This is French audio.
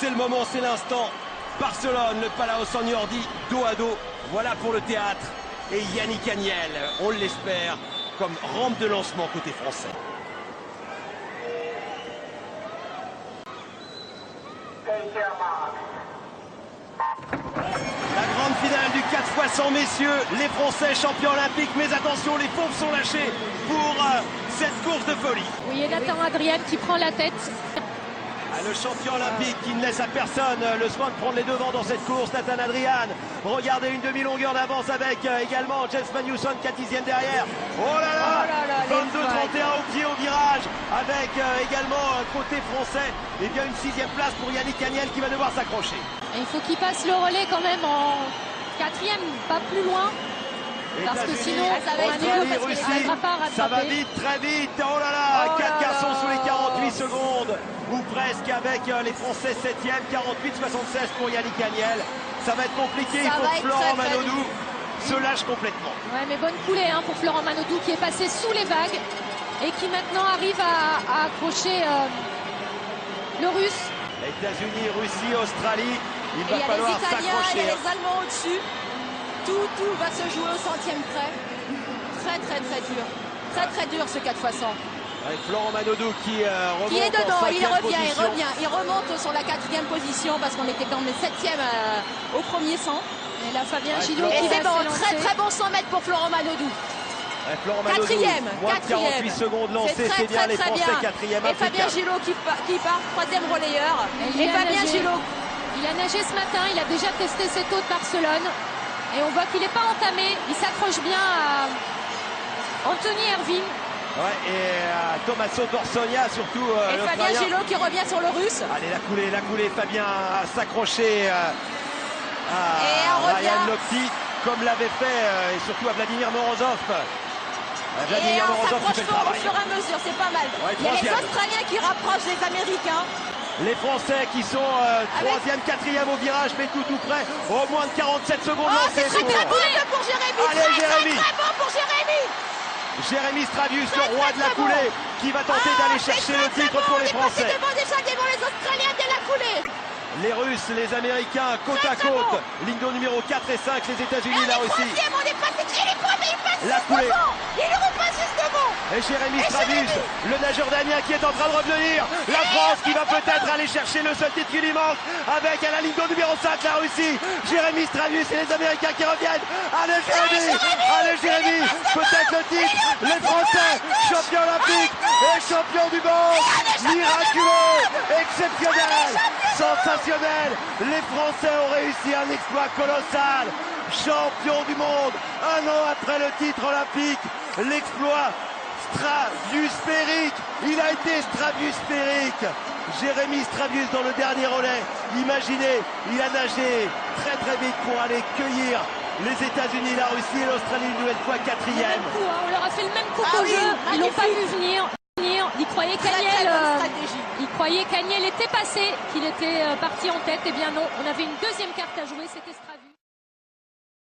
C'est le moment, c'est l'instant. Barcelone, le Palau San Jordi, dos à dos. Voilà pour le théâtre. Et Yannick Agnel, on l'espère, comme rampe de lancement côté français. La grande finale du 4x100 messieurs, les Français champions olympiques, mais attention, les pauvres sont lâchés pour cette course de folie. Oui, et Nathan Adrien qui prend la tête. Le champion olympique qui ne laisse à personne le soin de prendre les devants dans cette course, Nathan Adrien. Regardez une demi-longueur d'avance avec également James Magnusson qui est 10e derrière. Oh là là, 22-31 au pied au virage avec également côté français et bien une 6e place pour Yannick Agnel qui va devoir s'accrocher. Il faut qu'il passe le relais quand même en 4e, pas plus loin. Parce que sinon, ça va être dur parce qu'il n'arrivera pas à rattraper. Ça va vite, très vite. Oh là là, 4 garçons sous les 48 secondes. Ou presque avec les Français 7e, 48-76 pour Yannick Agnel. Ça va être compliqué, il faut que Florent Manodou se lâche complètement. Ouais, mais bonne coulée pour Florent Manodou qui est passé sous les vagues et qui maintenant arrive à accrocher le Russe. États-Unis, Russie, Australie, il va Il falloir y a les Italiens, s'accrocher. il y a les Allemands au-dessus. Tout va se jouer au centième près. Très dur. Très dur ce 4x100. Avec Florent Manodou qui remonte Qui est dedans, en 5e position. il remonte sur la 4e position parce qu'on était dans le 7e au premier 100. Et là Fabien Gillot Et qui c'est va bon, s'élancer. très bon 100 mètres pour Florent Manodou. Florent Manodou, moins de 48 secondes lancées, c'est bien, les Français 4e. Et Fabien Gillot qui part, 3e relayeur. Et Fabien Gillot. Il a nagé ce matin, il a déjà testé cette eau de Barcelone. Et on voit qu'il n'est pas entamé, il s'accroche bien à Anthony Ervin. Ouais, et Tommaso Dorsonia surtout. Et Fabien Gillot qui revient sur le Russe. Allez, la coulée, Fabien a s'accroché à Ryan Lochte, comme l'avait fait et surtout à Vladimir Morozov. Et on s'approche fort au fur et à mesure, c'est pas mal. Ouais, il y a les Australiens qui rapprochent les Américains. Les Français qui sont 3e, 4e au virage, mais tout près. Au moins de 47 secondes lancées. C'est très bon pour Jérémy. Allez, Jérémy. Très bon pour Jérémy. Jérémy Stravius, le roi de la coulée, qui va tenter d'aller chercher le titre pour les Français. Il est passé devant les Australiens dès la coulée. Les Russes, les Américains, côte à côte. Ligne numéro 4 et 5, les États-Unis, la Russie. On est passé, il est premier, il passe la coulée. Il repasse juste devant. Et Jérémy Stravius, le nageur danien qui est en train de revenir. La France qui va peut-être aller chercher le seul titre qui lui manque. Avec à la ligne numéro 5, la Russie. Jérémy Stravius et les Américains qui reviennent. Allez Jérémy, peut-être le titre. Les Français, champions olympiques et champions du monde. Miraculeux, exceptionnel, sensationnel. Les Français ont réussi un exploit colossal. Champion du monde, un an après le titre olympique, l'exploit stratosphérique, il a été stratosphérique. Jérémy Stravius dans le dernier relais, imaginez, il a nagé très vite pour aller cueillir les États-Unis, la Russie et l'Australie une nouvelle fois 4e. On leur a fait le même coup qu'au jeu, ils l'ont pas vu venir. Ils croyaient qu'Agnel était passé, qu'il était parti en tête. Eh bien non, on avait une deuxième carte à jouer, c'était Stravius.